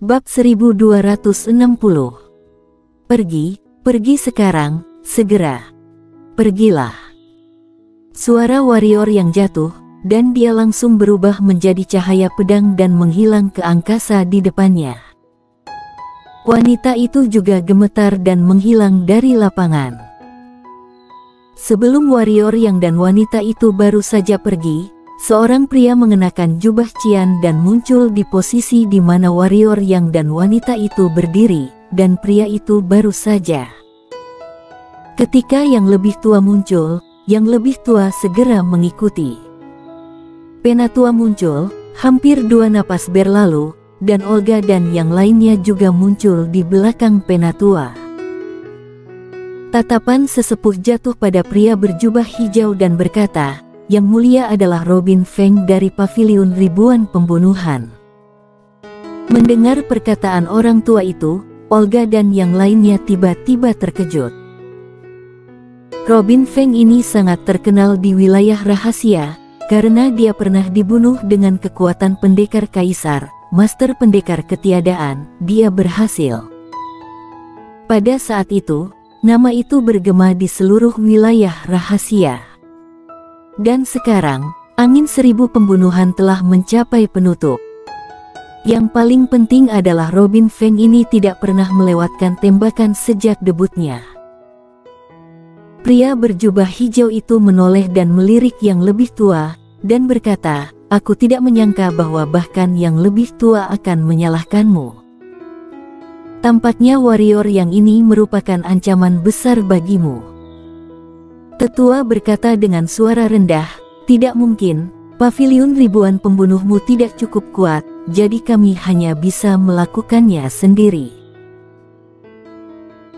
Bab 1260. Pergi sekarang, segera. Pergilah. Suara warrior yang jatuh, dan dia langsung berubah menjadi cahaya pedang dan menghilang ke angkasa di depannya. Wanita itu juga gemetar dan menghilang dari lapangan. Sebelum warrior yang dan wanita itu baru saja pergi, seorang pria mengenakan jubah cian dan muncul di posisi di mana warrior yang dan wanita itu berdiri, dan pria itu baru saja. Ketika yang lebih tua muncul, yang lebih tua segera mengikuti. Penatua muncul, hampir 2 napas berlalu, dan Olga dan yang lainnya juga muncul di belakang Penatua. Tatapan sesepuh jatuh pada pria berjubah hijau dan berkata, "Yang mulia adalah Robin Feng dari Paviliun Ribuan Pembunuhan." Mendengar perkataan orang tua itu, Olga dan yang lainnya tiba-tiba terkejut. Robin Feng ini sangat terkenal di wilayah rahasia, karena dia pernah dibunuh dengan kekuatan pendekar kaisar, master pendekar ketiadaan. Dia berhasil. Pada saat itu, nama itu bergema di seluruh wilayah rahasia. Dan sekarang, angin 1000 pembunuhan telah mencapai penutup. Yang paling penting adalah Robin Feng ini tidak pernah melewatkan tembakan sejak debutnya. Pria berjubah hijau itu menoleh dan melirik yang lebih tua, dan berkata, "Aku tidak menyangka bahwa bahkan yang lebih tua akan menyalahkanmu. Tampaknya warrior yang ini merupakan ancaman besar bagimu." Tetua berkata dengan suara rendah, "Tidak mungkin, Paviliun Ribuan Pembunuhmu tidak cukup kuat, jadi kami hanya bisa melakukannya sendiri."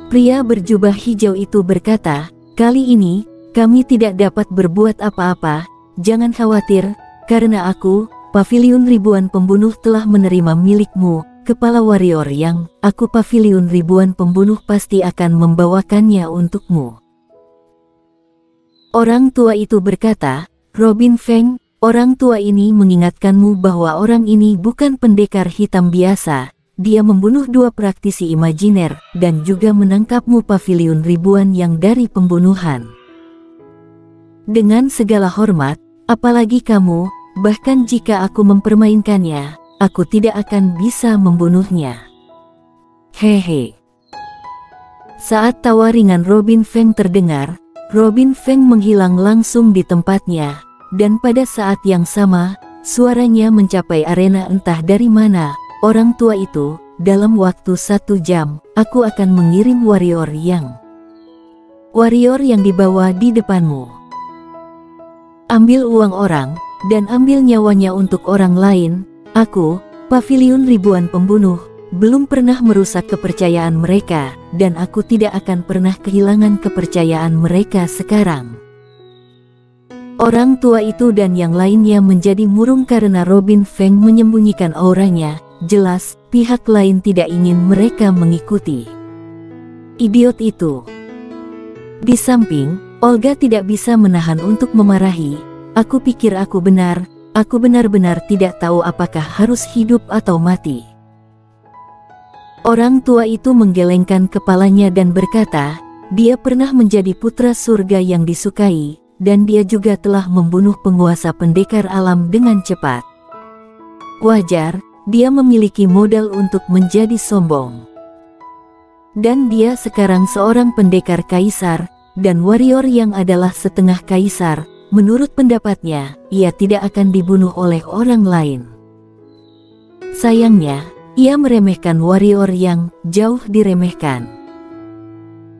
Pria berjubah hijau itu berkata, "Kali ini, kami tidak dapat berbuat apa-apa, jangan khawatir, karena aku, Paviliun Ribuan Pembunuh telah menerima milikmu, kepala warrior yang, aku Paviliun Ribuan Pembunuh pasti akan membawakannya untukmu." Orang tua itu berkata, "Robin Feng, orang tua ini mengingatkanmu bahwa orang ini bukan pendekar hitam biasa. Dia membunuh 2 praktisi imajiner, dan juga menangkapmu Paviliun Ribuan yang dari pembunuhan. Dengan segala hormat, apalagi kamu, bahkan jika aku mempermainkannya, aku tidak akan bisa membunuhnya." Hehe. Saat tawa ringan Robin Feng terdengar, Robin Feng menghilang langsung di tempatnya, dan pada saat yang sama, suaranya mencapai arena entah dari mana. Orang tua itu, "Dalam waktu 1 jam, aku akan mengirim warrior yang dibawa di depanmu. Ambil uang orang, dan ambil nyawanya untuk orang lain. Aku, Paviliun Ribuan Pembunuh, belum pernah merusak kepercayaan mereka, dan aku tidak akan pernah kehilangan kepercayaan mereka sekarang." Orang tua itu dan yang lainnya menjadi murung karena Robin Feng menyembunyikan auranya. Jelas, pihak lain tidak ingin mereka mengikuti. Idiot itu. Di samping, Olga tidak bisa menahan untuk memarahi, "Aku pikir aku benar-benar tidak tahu apakah harus hidup atau mati." Orang tua itu menggelengkan kepalanya dan berkata, "Dia pernah menjadi putra surga yang disukai, dan dia juga telah membunuh penguasa pendekar alam dengan cepat. Wajar, dia memiliki modal untuk menjadi sombong. Dan dia sekarang seorang pendekar kaisar, dan warrior yang adalah setengah kaisar. Menurut pendapatnya, ia tidak akan dibunuh oleh orang lain. Sayangnya, ia meremehkan warrior yang jauh diremehkan."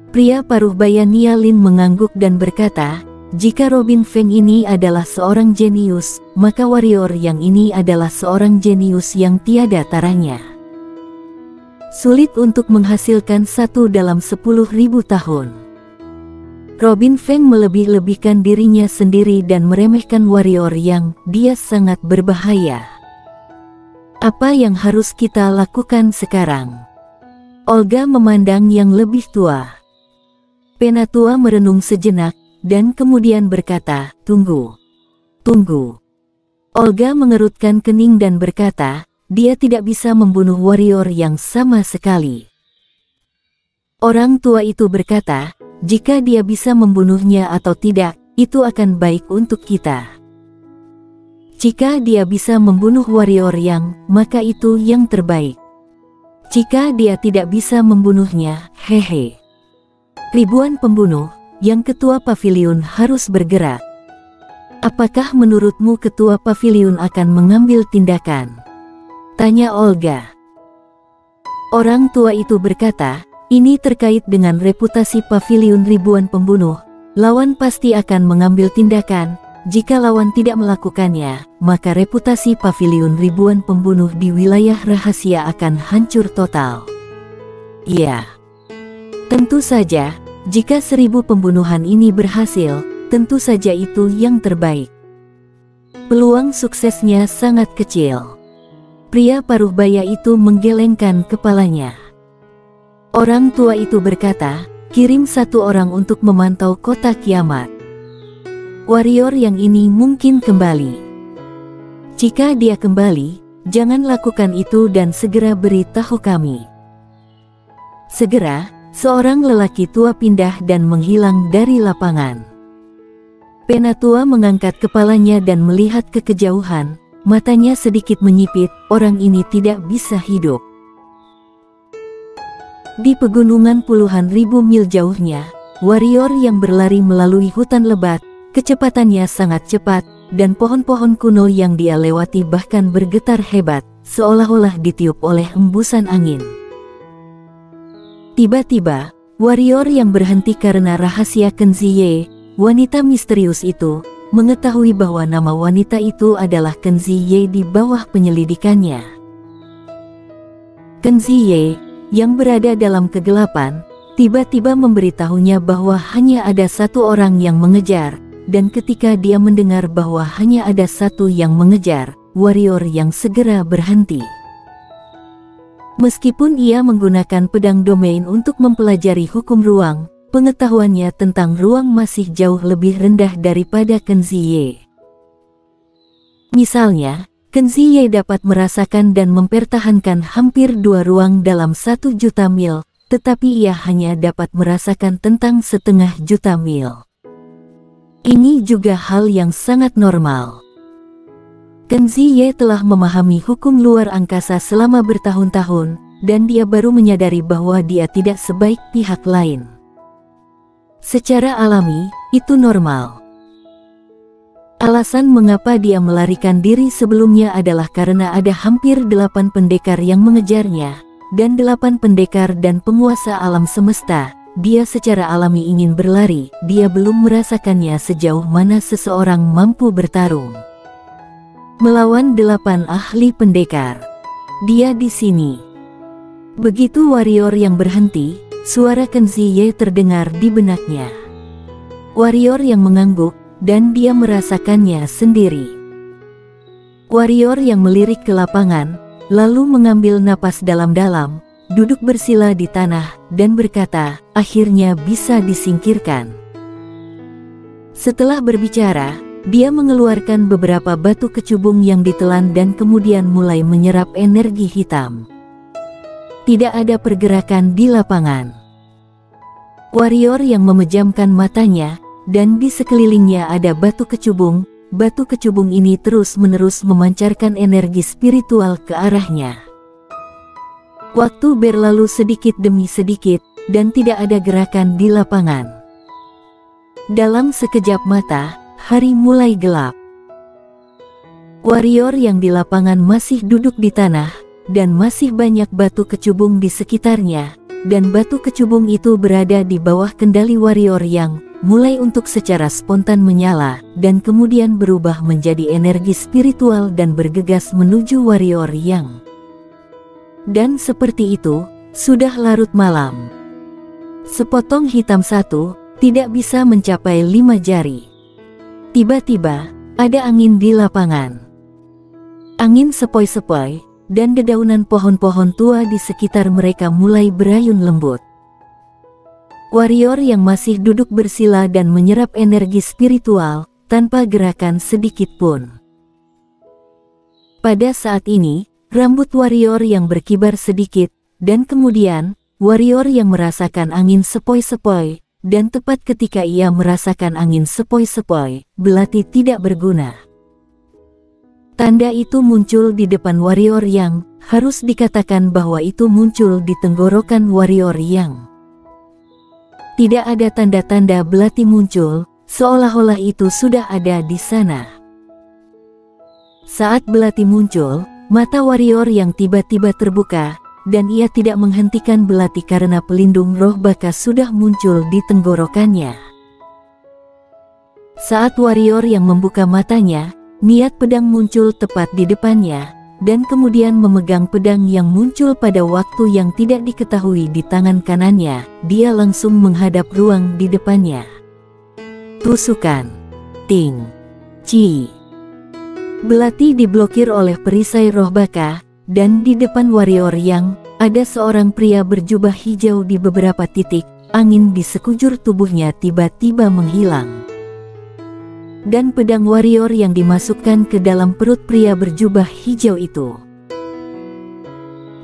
Pria paruh baya Nialin mengangguk dan berkata, "Jika Robin Feng ini adalah seorang jenius, maka warrior yang ini adalah seorang jenius yang tiada taranya. Sulit untuk menghasilkan satu dalam 10.000 tahun. Robin Feng melebih-lebihkan dirinya sendiri dan meremehkan warrior yang dia sangat berbahaya. Apa yang harus kita lakukan sekarang?" Olga memandang yang lebih tua. Penatua merenung sejenak, dan kemudian berkata, Tunggu. Olga mengerutkan kening dan berkata, dia tidak bisa membunuh warrior yang sama sekali. Orang tua itu berkata, jika dia bisa membunuhnya atau tidak, itu akan baik untuk kita. Jika dia bisa membunuh warrior yang, maka itu yang terbaik. Jika dia tidak bisa membunuhnya, hehe. Ribuan pembunuh, yang ketua pavilion harus bergerak. Apakah menurutmu ketua pavilion akan mengambil tindakan? Tanya Olga. Orang tua itu berkata, ini terkait dengan reputasi pavilion ribuan pembunuh. Lawan pasti akan mengambil tindakan. Jika lawan tidak melakukannya, maka reputasi pavilion ribuan pembunuh di wilayah rahasia akan hancur total. Ya, tentu saja, jika 1000 pembunuhan ini berhasil, tentu saja itu yang terbaik. Peluang suksesnya sangat kecil. Pria paruh baya itu menggelengkan kepalanya. Orang tua itu berkata, kirim 1 orang untuk memantau kota kiamat. Warrior yang ini mungkin kembali. Jika dia kembali, jangan lakukan itu dan segera beritahu kami. Segera, seorang lelaki tua pindah dan menghilang dari lapangan. Penatua mengangkat kepalanya dan melihat ke kejauhan, matanya sedikit menyipit, orang ini tidak bisa hidup. Di pegunungan puluhan ribu mil jauhnya, warrior yang berlari melalui hutan lebat, kecepatannya sangat cepat, dan pohon-pohon kuno yang dia lewati bahkan bergetar hebat, seolah-olah ditiup oleh hembusan angin. Tiba-tiba, warrior yang berhenti karena rahasia Kenziye, wanita misterius itu, mengetahui bahwa nama wanita itu adalah Kenziye di bawah penyelidikannya. Kenziye, yang berada dalam kegelapan, tiba-tiba memberitahunya bahwa hanya ada 1 orang yang mengejar, dan ketika dia mendengar bahwa hanya ada 1 yang mengejar, warrior yang segera berhenti. Meskipun ia menggunakan pedang domain untuk mempelajari hukum ruang, pengetahuannya tentang ruang masih jauh lebih rendah daripada Kenziye. Misalnya, Kenziye dapat merasakan dan mempertahankan hampir 2 ruang dalam 1 juta mil, tetapi ia hanya dapat merasakan tentang 1/2 juta mil. Ini juga hal yang sangat normal. Kenziye telah memahami hukum luar angkasa selama bertahun-tahun, dan dia baru menyadari bahwa dia tidak sebaik pihak lain. Secara alami, itu normal. Alasan mengapa dia melarikan diri sebelumnya adalah karena ada hampir 8 pendekar yang mengejarnya, dan 8 pendekar dan penguasa alam semesta. Dia secara alami ingin berlari, dia belum merasakannya sejauh mana seseorang mampu bertarung melawan 8 ahli pendekar. Dia di sini. Begitu warrior yang berhenti, suara Kenziye terdengar di benaknya. Warrior yang mengangguk, dan dia merasakannya sendiri. Warrior yang melirik ke lapangan, lalu mengambil napas dalam-dalam, duduk bersila di tanah, dan berkata, akhirnya bisa disingkirkan. Setelah berbicara, dia mengeluarkan beberapa batu kecubung yang ditelan dan kemudian mulai menyerap energi hitam. Tidak ada pergerakan di lapangan. Warrior yang memejamkan matanya, dan di sekelilingnya ada batu kecubung. Batu kecubung ini terus-menerus memancarkan energi spiritual ke arahnya. Waktu berlalu sedikit demi sedikit, dan tidak ada gerakan di lapangan. Dalam sekejap mata, hari mulai gelap. Warrior yang di lapangan masih duduk di tanah, dan masih banyak batu kecubung di sekitarnya, dan batu kecubung itu berada di bawah kendali warrior yang mulai untuk secara spontan menyala, dan kemudian berubah menjadi energi spiritual dan bergegas menuju warrior yang. Dan seperti itu, sudah larut malam. Sepotong hitam satu, tidak bisa mencapai 5 jari. Tiba-tiba, ada angin di lapangan. Angin sepoi-sepoi, dan dedaunan pohon-pohon tua di sekitar mereka mulai berayun lembut. Warrior yang masih duduk bersila dan menyerap energi spiritual, tanpa gerakan sedikit pun. Pada saat ini, rambut warrior yang berkibar sedikit, dan kemudian, warrior yang merasakan angin sepoi-sepoi, dan tepat ketika ia merasakan angin sepoi-sepoi, belati tidak berguna. Tanda itu muncul di depan warrior yang, harus dikatakan bahwa itu muncul di tenggorokan warrior yang. Tidak ada tanda-tanda belati muncul, seolah-olah itu sudah ada di sana. Saat belati muncul, mata warrior yang tiba-tiba terbuka, dan ia tidak menghentikan belati karena pelindung roh baka sudah muncul di tenggorokannya. Saat warrior yang membuka matanya, niat pedang muncul tepat di depannya, dan kemudian memegang pedang yang muncul pada waktu yang tidak diketahui di tangan kanannya, dia langsung menghadap ruang di depannya. Tusukan. Ting. Ci. Belati diblokir oleh perisai roh baka, dan di depan warrior yang, ada seorang pria berjubah hijau di beberapa titik, angin di sekujur tubuhnya tiba-tiba menghilang. Dan pedang warrior yang dimasukkan ke dalam perut pria berjubah hijau itu.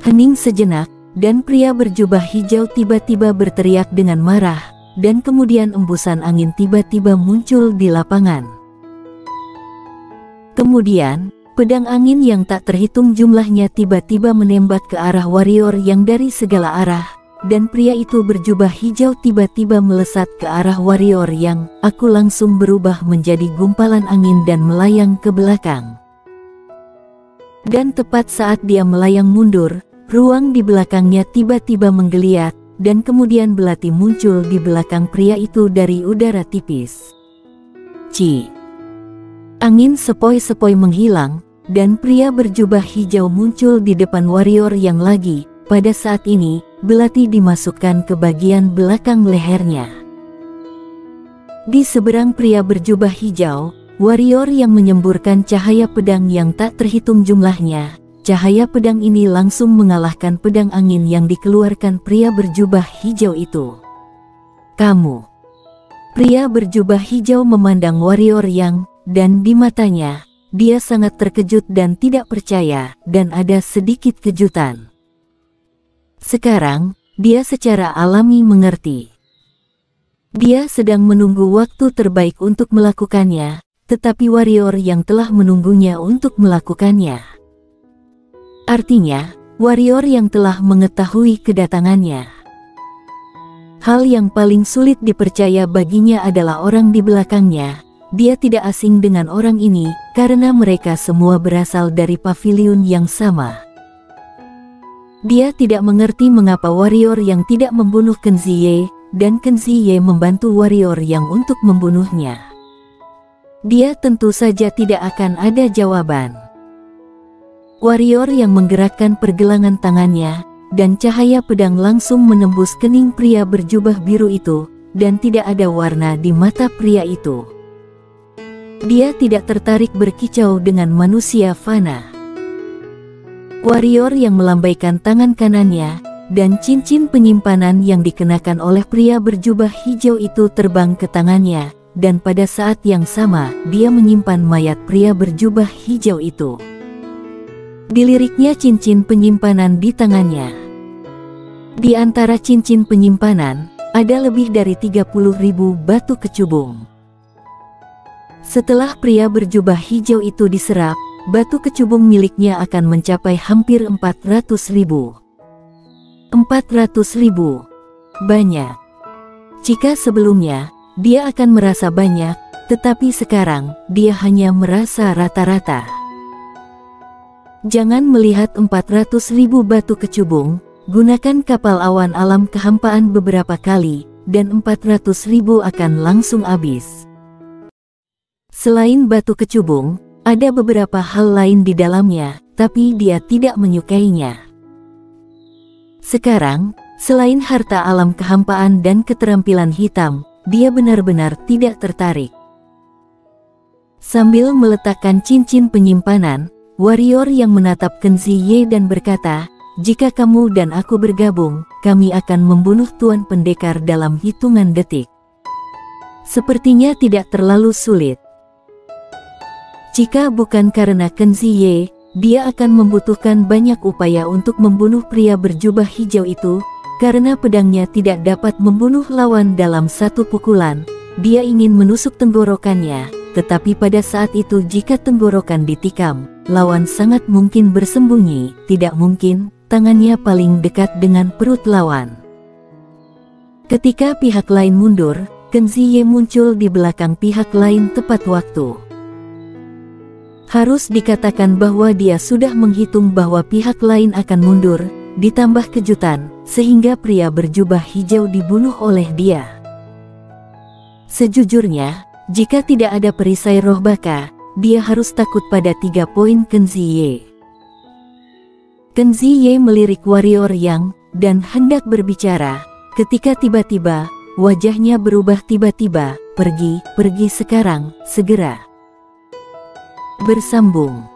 Hening sejenak, dan pria berjubah hijau tiba-tiba berteriak dengan marah, dan kemudian embusan angin tiba-tiba muncul di lapangan. Kemudian, pedang angin yang tak terhitung jumlahnya tiba-tiba menembak ke arah warrior yang dari segala arah, dan pria itu berjubah hijau tiba-tiba melesat ke arah warrior yang, aku langsung berubah menjadi gumpalan angin dan melayang ke belakang. Dan tepat saat dia melayang mundur, ruang di belakangnya tiba-tiba menggeliat, dan kemudian belati muncul di belakang pria itu dari udara tipis. Ci. Angin sepoi-sepoi menghilang, dan pria berjubah hijau muncul di depan warrior yang lagi. Pada saat ini, belati dimasukkan ke bagian belakang lehernya. Di seberang pria berjubah hijau, warrior yang menyemburkan cahaya pedang yang tak terhitung jumlahnya. Cahaya pedang ini langsung mengalahkan pedang angin yang dikeluarkan pria berjubah hijau itu. Kamu. Pria berjubah hijau memandang warrior yang, dan di matanya, dia sangat terkejut dan tidak percaya, dan ada sedikit kejutan. Sekarang, dia secara alami mengerti. Dia sedang menunggu waktu terbaik untuk melakukannya, tetapi warrior yang telah menunggunya untuk melakukannya. Artinya, warrior yang telah mengetahui kedatangannya. Hal yang paling sulit dipercaya baginya adalah orang di belakangnya. Dia tidak asing dengan orang ini, karena mereka semua berasal dari paviliun yang sama. Dia tidak mengerti mengapa warrior yang tidak membunuh Kenzie, dan Kenzie membantu warrior yang untuk membunuhnya. Dia tentu saja tidak akan ada jawaban. Warrior yang menggerakkan pergelangan tangannya, dan cahaya pedang langsung menembus kening pria berjubah biru itu, dan tidak ada warna di mata pria itu. Dia tidak tertarik berkicau dengan manusia fana. Warrior yang melambaikan tangan kanannya, dan cincin penyimpanan yang dikenakan oleh pria berjubah hijau itu terbang ke tangannya, dan pada saat yang sama, dia menyimpan mayat pria berjubah hijau itu. Diliriknya cincin penyimpanan di tangannya. Di antara cincin penyimpanan, ada lebih dari 30.000 batu kecubung. Setelah pria berjubah hijau itu diserap, batu kecubung miliknya akan mencapai hampir 400.000. 400.000. Banyak. Jika sebelumnya, dia akan merasa banyak, tetapi sekarang, dia hanya merasa rata-rata. Jangan melihat 400.000 batu kecubung, gunakan kapal awan alam kehampaan beberapa kali, dan 400.000 akan langsung habis. Selain batu kecubung, ada beberapa hal lain di dalamnya, tapi dia tidak menyukainya. Sekarang, selain harta alam kehampaan dan keterampilan hitam, dia benar-benar tidak tertarik. Sambil meletakkan cincin penyimpanan, warrior yang menatap Kenzie dan berkata, "Jika kamu dan aku bergabung, kami akan membunuh Tuan Pendekar dalam hitungan detik. Sepertinya tidak terlalu sulit." Jika bukan karena Kenzie, dia akan membutuhkan banyak upaya untuk membunuh pria berjubah hijau itu, karena pedangnya tidak dapat membunuh lawan dalam satu pukulan. Dia ingin menusuk tenggorokannya, tetapi pada saat itu jika tenggorokan ditikam, lawan sangat mungkin bersembunyi. Tidak mungkin, tangannya paling dekat dengan perut lawan. Ketika pihak lain mundur, Qin Ziyi muncul di belakang pihak lain tepat waktu. Harus dikatakan bahwa dia sudah menghitung bahwa pihak lain akan mundur, ditambah kejutan, sehingga pria berjubah hijau dibunuh oleh dia. Sejujurnya, jika tidak ada perisai roh baka, dia harus takut pada 3 poin Qin Ziyi. Qin Ziyi melirik warrior Yang, dan hendak berbicara, ketika tiba-tiba, wajahnya berubah tiba-tiba. Pergi sekarang, segera. Bersambung.